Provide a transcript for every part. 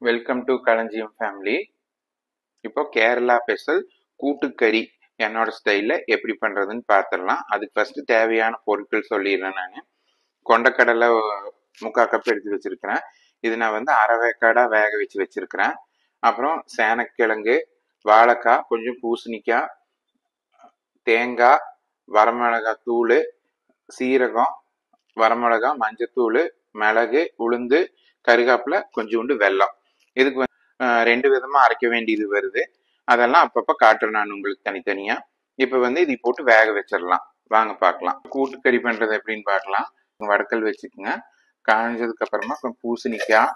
Welcome to களஞ்சியம் family. இப்போ Kerala special கூட்டுக்கறி என்னோட ஸ்டைலில் எப்படி பண்ணுறதுன்னு பார்த்துடலாம். அதுக்கு ஃபஸ்ட்டு தேவையான பொருட்கள் சொல்லிடுறேன். நான் கொண்டக்கடலை 3/4 கப் எடுத்து வச்சுருக்கிறேன். இது நான் வந்து அரை வேக்காடாக வேக வச்சு வச்சுருக்கிறேன். அப்புறம் சேனக்கிழங்கு, வாழைக்காய், கொஞ்சம் பூசணிக்காய், தேங்காய், வரமிளகாய் தூள், சீரகம், வரமிளகாய், மஞ்சத்தூள், மிளகு, உளுந்து, கருகாப்பில், கொஞ்சோண்டு வெல்லம். இதுக்கு ரெண்டு விதமா அரைக்க வேண்டியது வருது. அதெல்லாம் அப்பப்ப காட்டுறேன் நான் உங்களுக்கு தனித்தனியா. இப்ப வந்து இதை போட்டு வேக வச்சிடலாம். வாங்க பார்க்கலாம். கூட்டுக்கறி பண்றது எப்படின்னு பார்க்கலாம். வடக்கல் வச்சுக்கோங்க. காய்ஞ்சதுக்கு அப்புறமா பூசணிக்காய்,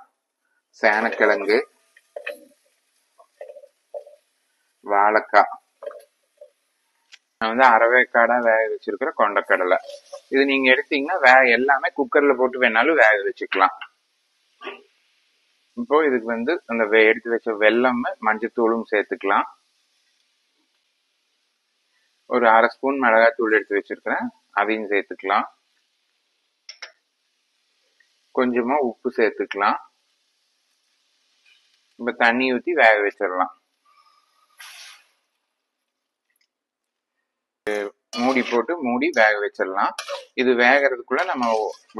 சேனக்கிழங்கு, வாழைக்காய், நான் வந்து அரவேக்காடா வேக வச்சிருக்கிற கொண்டக்கடலை. இது நீங்க எடுத்தீங்கன்னா எல்லாமே குக்கர்ல போட்டு வேணாலும் வேக வச்சுக்கலாம். இப்போ இதுக்கு வந்து அந்த எடுத்து வச்ச வெல்லம், மஞ்சத்தூளும் சேர்த்துக்கலாம். ஒரு அரை ஸ்பூன் மிளகாய் தூள் எடுத்து வச்சிருக்கிறேன், அதையும் சேர்த்துக்கலாம். கொஞ்சமா உப்பு சேர்த்துக்கலாம். இப்ப தண்ணி ஊற்றி வேக வச்சிடலாம். மூடி போட்டு மூடி வேக வச்சிடலாம். இது வேகிறதுக்குள்ள நம்ம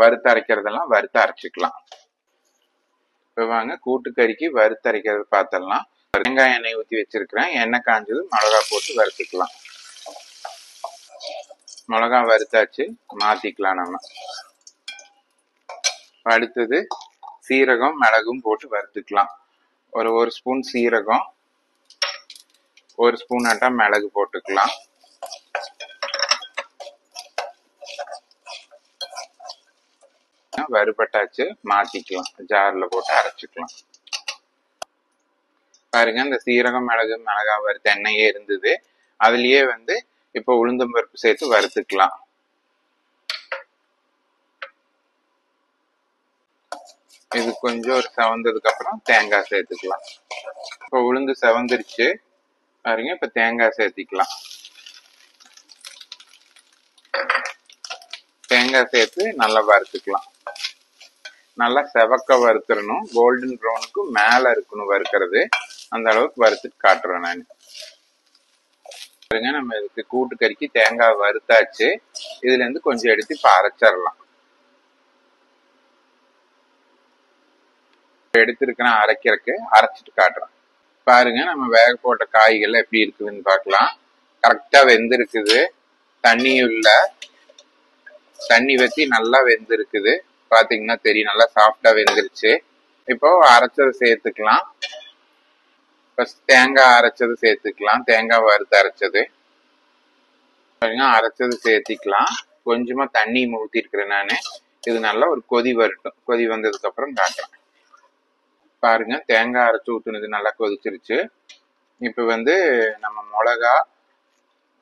வறுத்து அரைக்கிறதெல்லாம் வறுத்து அரைச்சிக்கலாம். இப்போ வாங்க கூட்டுக்கறிக்கு வறுத்து அரைக்கிறது பார்த்துடலாம். வெங்காய எண்ணெய் ஊற்றி வச்சிருக்கிறேன். எண்ணெய் காஞ்சது மிளகா போட்டு வறுத்துக்கலாம். மிளகா வறுத்தாச்சு, மாத்திக்கலாம். நம்ம அடுத்தது சீரகம், மிளகும் போட்டு வறுத்துக்கலாம். ஒரு ஸ்பூன் சீரகம், ஒரு ஸ்பூன் ஆட்டா மிளகு போட்டுக்கலாம். வறுபட்டாச்சு, மாத்திக்கலாம். ஜார்ல போட்டு அரைச்சிக்கலாம். பாருங்க, இந்த சீரகம், மிளகு, மிளகா வறுத்த எண்ணெயே இருந்தது. அதுலயே வந்து இப்போ உளுந்தம் பருப்பு சேர்த்து வறுத்துக்கலாம். இது கொஞ்சம் ஒரு செவந்ததுக்கு அப்புறம் தேங்காய் சேர்த்துக்கலாம். இப்போ உளுந்து செவந்துருச்சு பாருங்க. இப்ப தேங்காய் சேர்த்திக்கலாம். தேங்காய் சேர்த்து நல்லா வறுத்துக்கலாம். நல்லா செவக்க வறுத்துடணும். கோல்டன் ப்ரௌனுக்கு மேல இருக்கணும் வறுக்கிறது. அந்த அளவுக்கு வறுத்துட்டு காட்டுறேன் நான். பாருங்க, நம்ம இதுக்கு கூட்டுக்கறிக்கு தேங்காய் வறுத்தாச்சு. இதுல இருந்து கொஞ்சம் எடுத்து இப்ப அரைச்சிடலாம். எடுத்திருக்கிறேன் அரைக்கிறதுக்கு, அரைச்சிட்டு காட்டுறேன். பாருங்க, நம்ம வேக போட்ட காய்கள் எப்படி இருக்குதுன்னு பார்க்கலாம். கரெக்டா வெந்திருக்குது. தண்ணியும் இல்ல, தண்ணி வச்சு நல்லா வெந்திருக்குது. பாத்தீங்கன்னா தெரியும், நல்லா சாஃப்டா வெந்துருச்சு. இப்போ அரைச்சதை சேர்த்துக்கலாம். ஃபர்ஸ்ட் தேங்காய் அரைச்சது சேர்த்துக்கலாம். தேங்காய் வறுத்து அரைச்சது அரைச்சது சேர்த்திக்கலாம். கொஞ்சமா தண்ணி ஊத்தி இருக்கிறேன் நானு. இது நல்லா ஒரு கொதி வரட்டும். கொதி வந்ததுக்கு அப்புறம் காட்டுறேன். பாருங்க, தேங்காய் அரைச்சு ஊத்துனது நல்லா கொதிச்சிருச்சு. இப்ப வந்து நம்ம மிளகா,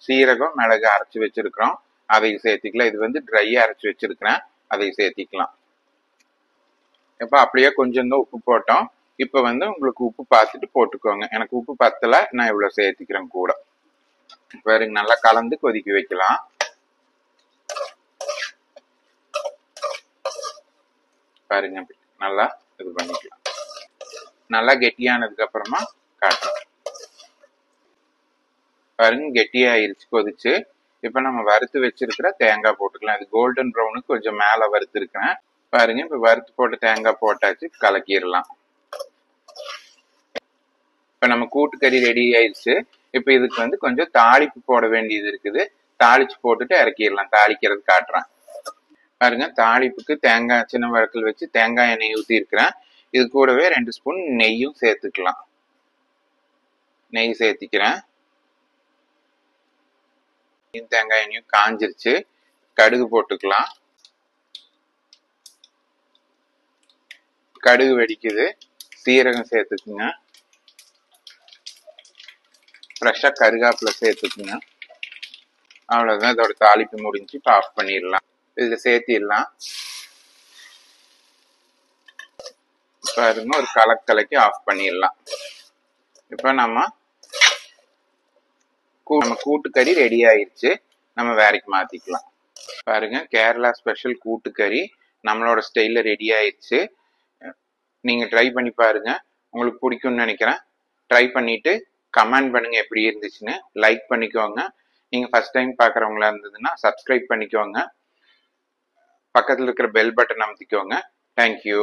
சீரகம், மிளகு அரைச்சு வச்சிருக்கிறோம், அதையும் சேர்த்திக்கலாம். இது வந்து ட்ரையா அரைச்சு வச்சிருக்கிறேன், அதை சேர்த்திக்கலாம். இப்ப அப்படியே கொஞ்சம் தான் உப்பு போட்டோம். இப்ப வந்து உங்களுக்கு உப்பு பார்த்துட்டு போட்டுக்கோங்க. எனக்கு உப்பு பத்தல, நான் இவ்வளவு சேர்த்திக்கிறேன் கூட. பாருங்க, நல்லா கலந்து கொதிக்க வைக்கலாம். பாருங்க, நல்லா இது பண்ணிக்கலாம். நல்லா கெட்டியானதுக்கு அப்புறமா காட்டுறேன். பாருங்க, கெட்டியாயிருச்சு, கொதிச்சு. இப்ப நம்ம வறுத்து வச்சிருக்கிற தேங்காய் போட்டுக்கலாம். இது கோல்டன் ப்ரௌனுக்கு கொஞ்சம் மேல வறுத்து இருக்கிறேன். பாருங்க, இப்ப வறுத்து போட்டு தேங்காய் போட்டாச்சு, கலக்கிடலாம். இப்ப நம்ம கூட்டுக்கறி ரெடி ஆயிடுச்சு. இப்ப இதுக்கு வந்து கொஞ்சம் தாளிப்பு போட வேண்டியது இருக்குது. தாளிச்சு போட்டுட்டு இறக்கிடலாம். தாளிக்கிறது காட்டுறேன். பாருங்க, தாளிப்புக்கு தேங்காய் சின்ன வழக்கில் வச்சு தேங்காய் எண்ணெய் ஊற்றி இருக்கிறேன். இது கூடவே 2 ஸ்பூன் நெய்யும் சேர்த்துக்கலாம். நெய் சேர்த்திக்கிறேன். தேங்காய் எண்ணெயும் காஞ்சிருச்சு. கடுகு போட்டுக்கலாம். கடுகு வெடிக்குது. சீரகம் சேர்த்துக்குங்க. ஃப்ரெஷ்ஷா கருகாப்பில சேர்த்துக்குங்க. அவ்வளவுதான், இதோட தாளிப்பு முடிஞ்சு. இப்ப ஆஃப் பண்ணிடலாம். இதுல சேர்த்திடலாம். பாருங்க, ஒரு கலக்கி ஆஃப் பண்ணிடலாம். இப்ப நம்ம கூட்டுக்கறி ரெடி ஆயிடுச்சு. நம்ம வேறைக்கு மாத்திக்கலாம். பாருங்க, கேரளா ஸ்பெஷல் கூட்டுக்கறி நம்மளோட ஸ்டைல்ல ரெடி ஆயிடுச்சு. நீங்க ட்ரை பண்ணி பாருங்க. உங்களுக்கு பிடிக்கும்னு நினைக்கிறேன். ட்ரை பண்ணிட்டு கமெண்ட் பண்ணுங்க எப்படி இருந்துச்சுன்னு. லைக் பண்ணிக்கோங்க. நீங்க ஃபர்ஸ்ட் டைம் பார்க்குறவங்களா இருந்ததுன்னா சப்ஸ்கிரைப் பண்ணிக்கோங்க. பக்கத்தில் இருக்கிற பெல் பட்டன் அமைத்திக்கோங்க. தேங்க்யூ.